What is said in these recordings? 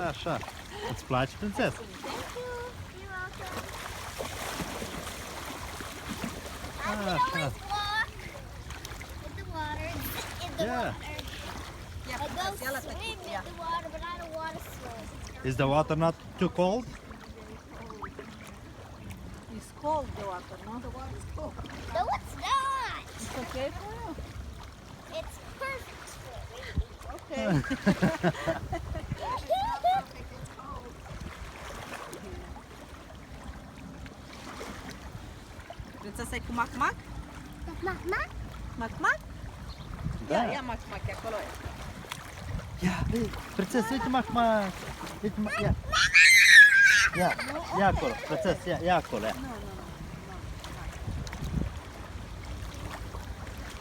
Așa. Îți place, prințesă? Thank you. You're welcome. I can Așa. always walk in the water. In the Yeah. water. I go swim in the water, but I don't want to swim. Is the water not too cold? It's cold, the water, no? The water is cold. No, it's not. It's okay for you? It's perfect swimming. Okay. Prințesa e cu mac-mac? Mama? Mac-mac? Da. Ia mac-mac, e acolo e. Ia, vei, prințesă, uite mac. Uite mac, ia. Ia acolo, prințesă, ia acolo, ia. Nu.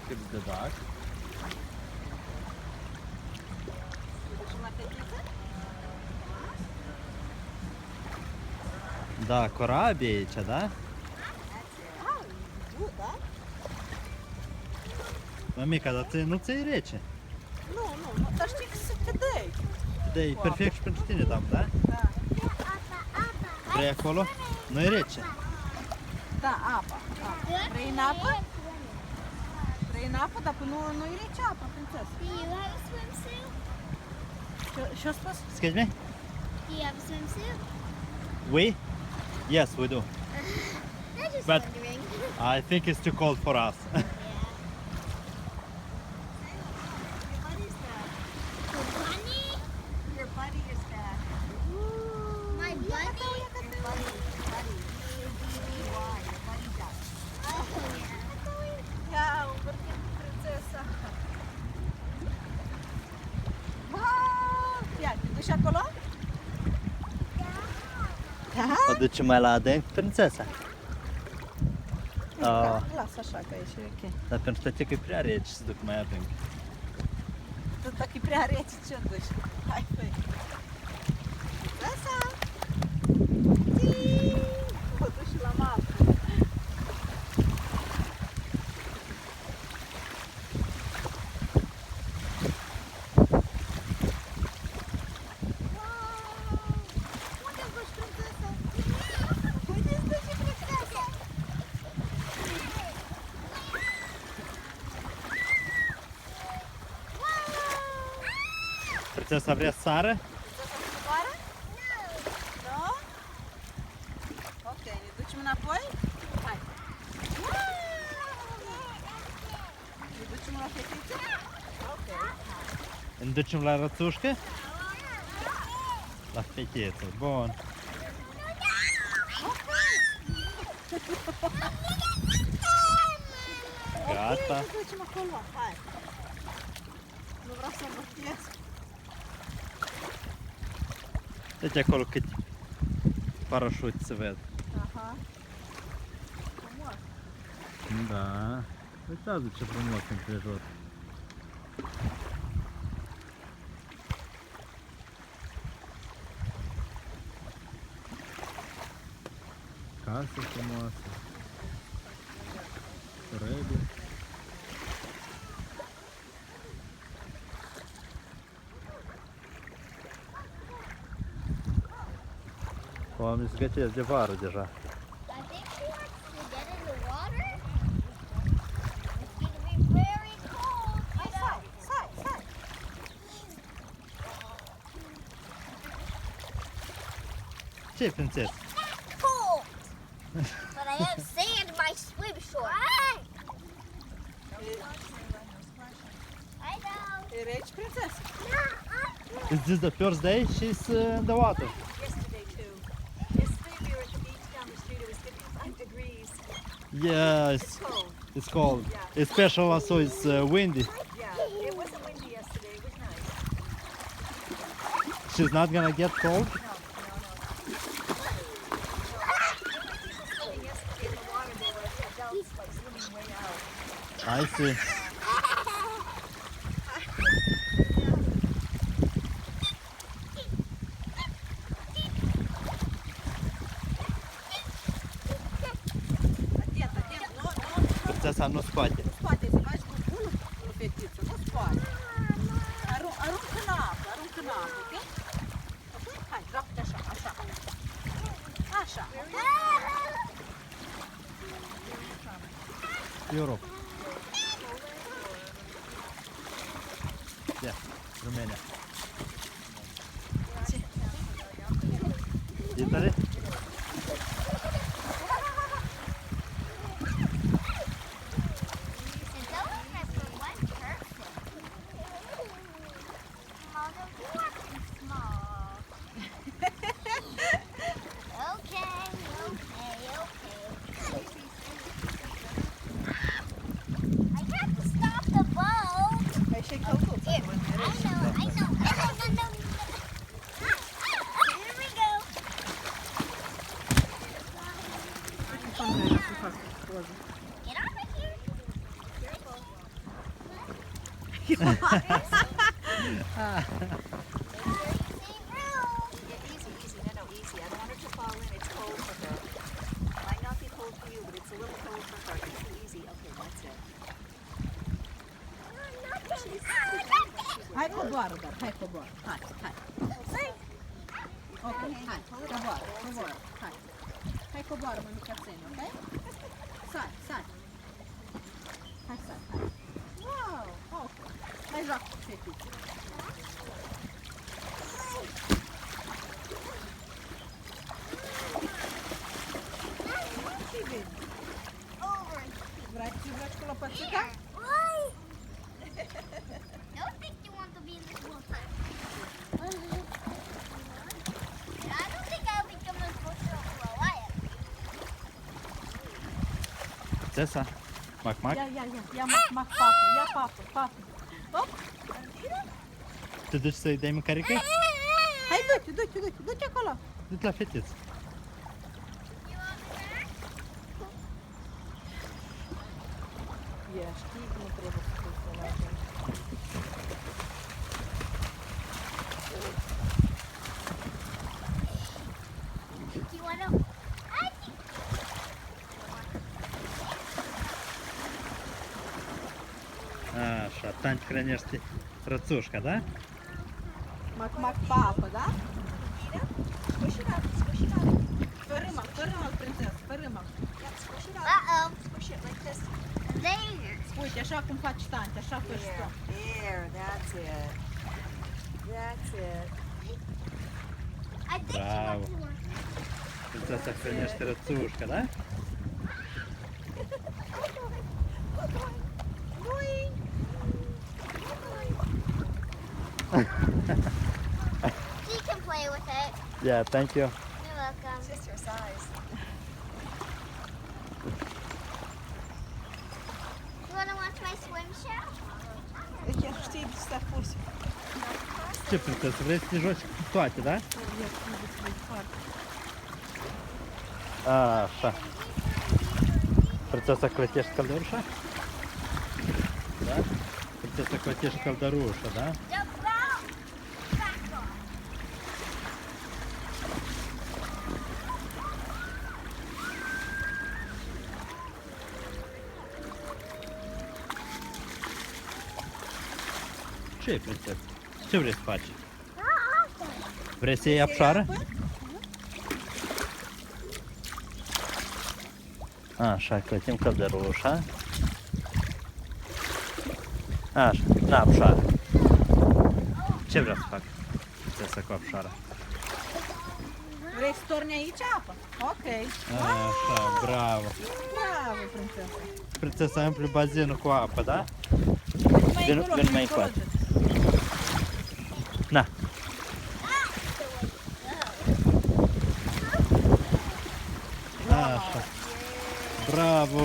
Cât de dog? Ducem la fetiță? Da, corabie aici, da? Ah, good, da? Mămica, dar nu ți-e rece. Nu, dar știi că se cădei. De e perfect și pentru tine, da? Da. Vrei acolo? Nu e rece. Da, apa. Vrei în apă? Vrei în apă, dar nu e rece apa, prințesă. Do you have a swimsuit? Și-o spus? Excuse me? Do you have a swimsuit? We? Yes, we do. I'm just But- wondering. I think it's too cold for us. Yeah. Your buddy's back. The bunny? Your buddy is back. My bunny? Your buddy. Why? Your buddy back. Oh, yeah. Ia, învârtim cu prințesa. Wow! Ia, te duci acolo? Da? O ducem mai la adânc, prințesa. Da, lasă așa că e și ok. Dar pentru tătică e prea rece să duc mai adânc. Tu dacă e prea rece, ce duci? Hai, făi. Lasă! O duci la masă. Unde duci, prințesa? Unde îți duci, prințesa? Prințesa vrea să sară? Prințesa se coboară? Nu? Ok, ne ducem înapoi? Hai. Ne ducem la fetiță? Ok. Ne ducem la rățușcă? La fetiță, bun. Gata. Ok, ne ducem acolo, hai. Nu vreau să învârtesc. Deci acolo câte parașuti se ved. Aha. Frumos. Da. Uitați ce frumos împrejur. Casă frumoasă. Răbi. Oamenii se gătesc de vară deja. I think she wants to get in the water. It's going to be very cold. Hai, stai. Ce, prințesă? Cold. But I have sand in my swim shorts. I know. E reci, prințesă? Is this the first day she's in the water? Yesterday too. Yesterday we were at the beach down the street. It was 55 degrees. Yes, It's cold. it's cold. Yeah. Especially also it's windy. Yeah, it wasn't windy yesterday. It was nice. She's not gonna get cold. No. Swimming yesterday in the water, they were adults like swimming way out. I see. Atent, nu. Prințesa nu scoate. Nu scoate, să faci cu bunul cu fetiță, nu scoate. Aruncă în apă, ok? Europe. Yeah, Romania. Italy? It's only for one person. Mother, you are too small. Okay. I have to stop the boat. Ai și căutul. Here, I know. No. Here we go. Get off of here. Yeah, easy. No, easy. I don't want her to fall in. It's cold for her. Might not be cold for you, but it's a little cold for her. Easy. Okay, that's it. Hai coboară, dar hai coboară. Hai. Ok, hai, coboară. Hai coboară, mămicațeni, ok? Sari. Hai, sari. Wow, ok. Hai joacă cu fetița. Ce vezi? Vrei cu lopățica? I don't think you want to be in this water. I don't think I'll become a social for a while. Princesa? Mac? Ia mac, papă, ia papă. Op, Te duci să-i dai mâncare căi? hai, du-te acolo. Du-te la fetiță. You want me back? Ia, știi cum trebuie să fii să lași. You want to? I think. Așa, tanti hrănește rățușca, da? Mac, papă, da? Squish it up. Fără mă, prințesă, fără mă. Yeah, squish it up. Uh-oh. Squish it like this. There. Uite, așa cum faci tanti, așa faci tu. There. That's it. I think Bravo. she wants to work. Princesa hrănește rățușca, da? She can play with it. Yeah, thank you. You're welcome. It's just her size. You want to watch my swim show? Chiar știi să pus. Ce, princesa, vrei să te joci cu toate, da? Așa. Princesa clătește căldurușa? Da? Princesa clătește căldurușa, da? Jump out. Back off. Ce e, princesa? Ce vrei să faci? Vrei să iei apșoară? Așa, clătim căldurușa. Așa, na, apșoară. Ce vreau să fac? Princesa cu apșoara. Vrei să torni aici apă? Ok. Așa, bravo. Bravo, prințesă. Princesa umpli bazinul cu apă, da? Vin mai încoace. Na. Așa. Bravo!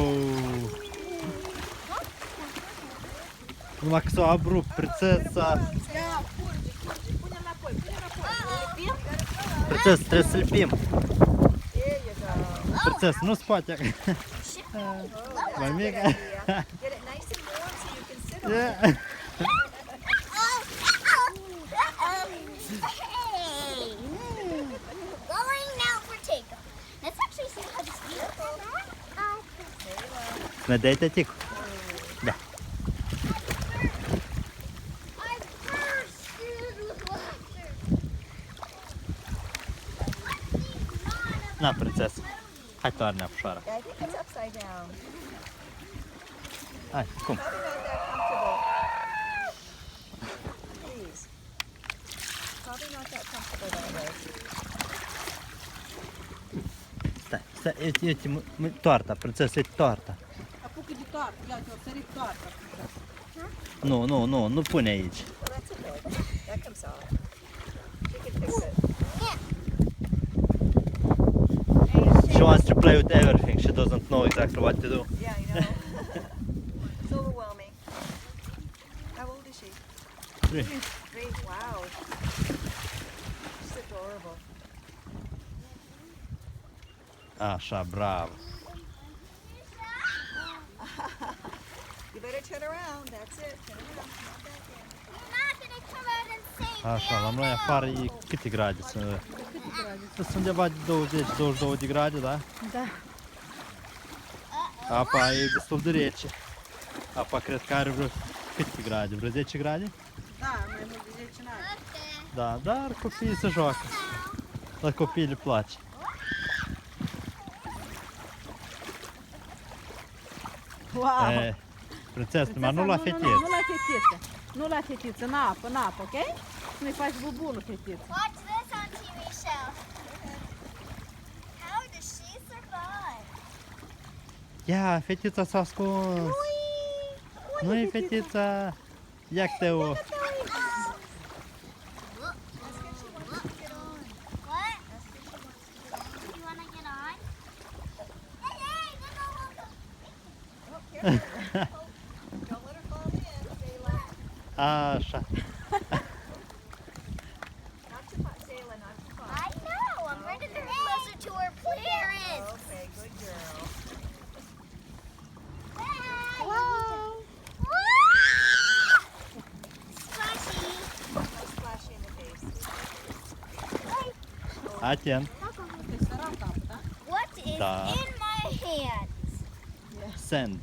Numai că s-a abrupt princesa. Ia, curge, pune înapoi. Lipim? Princesa, trebuie să lipim. There you go. Princesa, nu spate. Mai mică. Get it nice and warm so you can sit on it. Yeah. Hey! Going now for takeoff. Let's actually see how this feels. Ne dai tăticul? Da. I bursted with laughter. Na, princesa. Hai toarne apșoara. Yeah, I think it's upside down. Hai, cum? Probably not that comfortable. Please. Probably not that comfortable that way. Stai, uite, toarta, prințesă, uite toarta. Apucă de toartă. Ia, te-o sărit toartă. Nu pune aici. Well, that's okay. That comes off. She can fix it. She wants to play with everything. She doesn't know exactly what to do. Yeah, I know. It's overwhelming. How old is she? 3. 3. Wow. She's adorable. Așa, bravo. You better turn around. That's it. Turn around. Not back in. You're not gonna come out and save Așa, la me. noi afară e câte grade sunt? Sunt undeva de 20-22 de grade, da? Da. Apa e destul de rece. Apa cred că are vreo câte grade? Vreo 10 grade? Da, mai mult de 10 ani. Da, dar copiii se joacă. La copii le place. Wow! E, prințesă, numai nu la Nu fetiță. la fetiță. Nu la fetiță, în apă, ok? Nu-i faci bubulul fetiță. Watch this on TV show. How does she survive? Ia, fetița s-a ascuns. Nu-i fetița. Ia te-o. What? You wanna get on? Hey, hey, Oh, careful. Don't let her fall in, Zayla. Așa. Not too far, Zayla, not too far. I know. I'm ready to get closer to her parents. Okay, good girl. Wow. Splashy. No splashing in the face. Atent. Te sărat apă, da? What is Da. in my hands? Sand.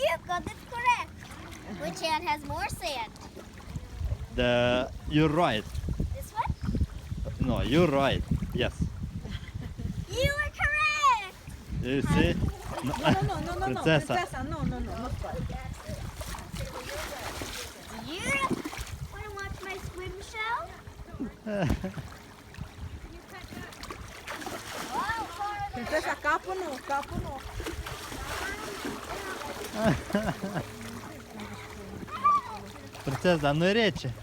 You got it correct. Which hand has more sand? You're right. This one? No, you're right. Yes. You are correct. You see? No. Nu, Prințesa. prințesa, nu scoate. You want to watch my swim show? Wow, Florida. Prințesa, capul nu. Prințesă, dar nu e rece.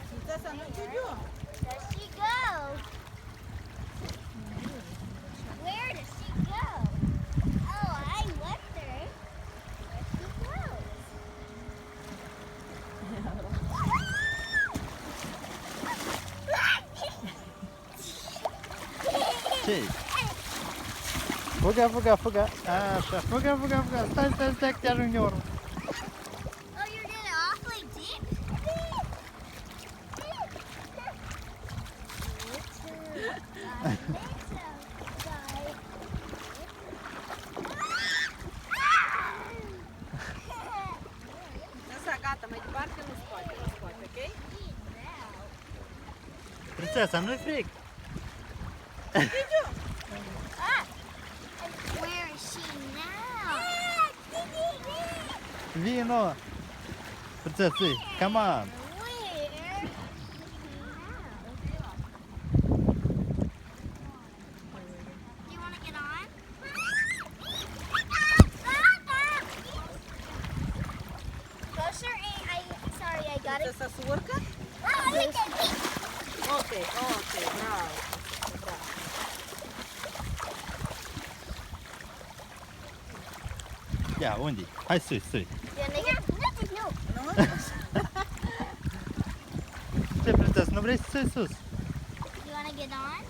Prințesa, nu Giugiu. Does she go? Where does she go? Oh, I wonder where she goes. Ce? Fuga. Așa, fuga. Stai, te ajung eu. Oh, you're getting awfully deep. Prințesa, gata, mai departe nu scoate, ok? Prințesa, nu-i fric. Where is she now? Vino. Prințesă, come on. Where is she now? Do you want to get on? Closer, sorry, I got it. Prințesa se urcă? Oh, look at me. Ok, bravo. Ia, unde? Hai sus. You want to get no. Nu? Ce, prințesă, nu vrei să sui sus? You want to get on?